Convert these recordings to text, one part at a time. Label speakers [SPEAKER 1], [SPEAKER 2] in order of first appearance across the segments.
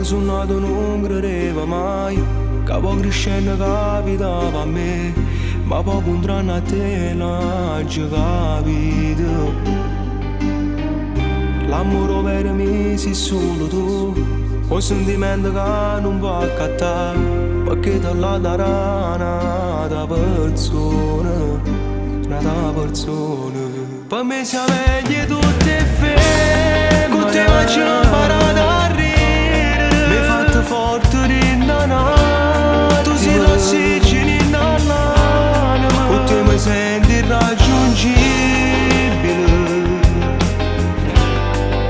[SPEAKER 1] Quando sono nato non credevo mai che poi crescendo capitava a me, ma poi un anno a te l'ho già capito. L'amore per me sei solo tu, un sentimento che non può accattare, perché dalla rana da persona, una persona. Per me siamo meglio tutte e femmine, con te faccio imparare a ridere, mi hai fatto forte rindanare, tu sei l'ossigeno innanima, con te mi senti irraggiungibile.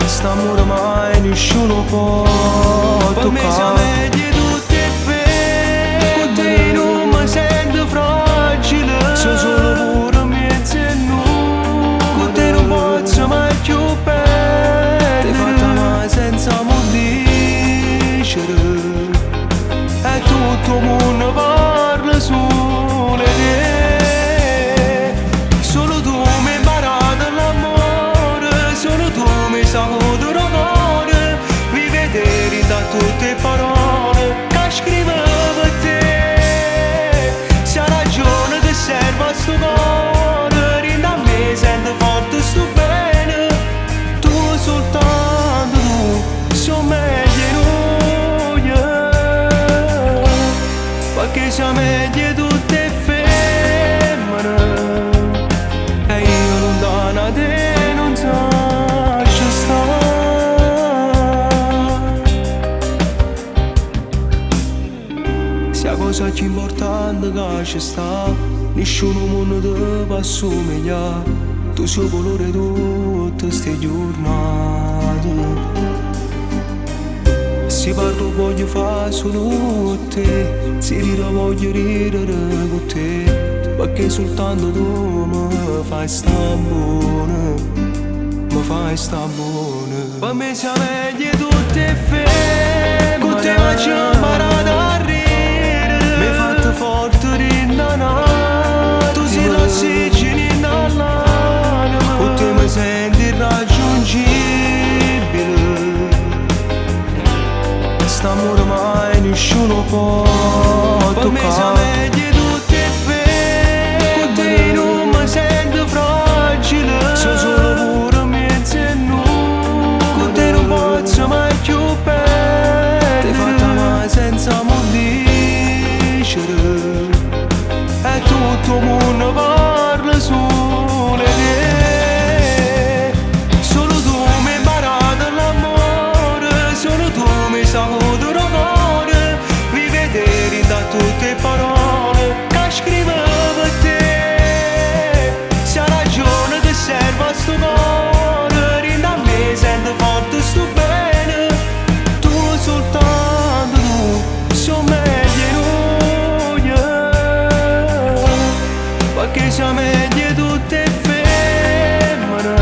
[SPEAKER 1] St'amore mai nessuno può toccare. Per me siamo meglio tutte e femmine, con te non mi sento fragile, sono solo pure mezzo e nu, con te non posso mai più perdere. Ti fatta mai senza dicere, e tutto il mondo parla solo di te. Solo tu mi hai imparato l'amore, solo tu mi sai d'amore, mi vedere da tutte parole che scrivevo a te. Se ha ragione ti serve a sto cuore, rinda a me sento forte sto bene, tu soltanto tu, so meglio noi, perché siamo meglio tutte e femmine, e io lontano da te non so. La cosa più importante che c'è sta, nessuno mondo ti può assomigliare, tu sei colore tutte ste giornate. Se parlo voglio fare solo con te, se ridere voglio ridere con te, perché soltanto tu mi fai sta buona, mi fai sta buona. Per me siamo meglio tutte e femmine, con te faccio imparare a ridere, mi hai fatto forte rindanare, tu sei l'ossigeno innanima, con te mi senti irraggiungibile. St'amore mai nessuno può toccare. Per me siamo meglio tutte e femmine, con te non mi sento fragile, sono solo pure mezzo e nu, con te non posso mai più perdere. Ti fatta mai senza dicere, e tutto il mondo parla solo di te. Solo tu mi hai imparato l'amore, solo tu mi sai d'amore, mi vedere da tutte parole che scrivevo a te. Se ha ragione ti serve a sto cuore, rinda a me sento forte sto bene, tu soltanto tu, so meglio noi, perché siamo meglio tutte e femmine,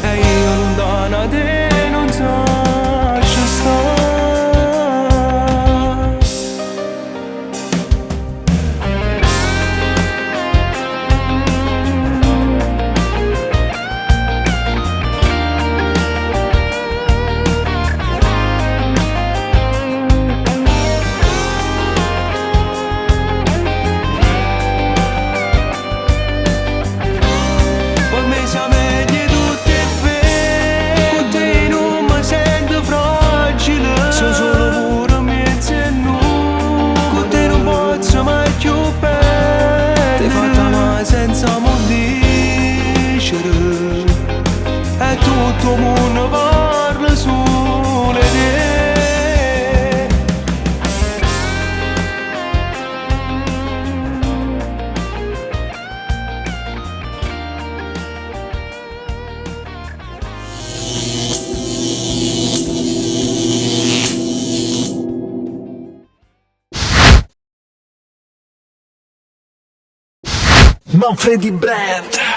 [SPEAKER 1] e io lontano da te non so ci sta. Per me siamo meglio tutte e femmine, con te non mi sento fragile, sono solo pure mezzo e nu, con te non posso mai più perdere. Ti fatta mai senza dicere, e tutto il mondo parla solo di te.
[SPEAKER 2] Manfredi Brand.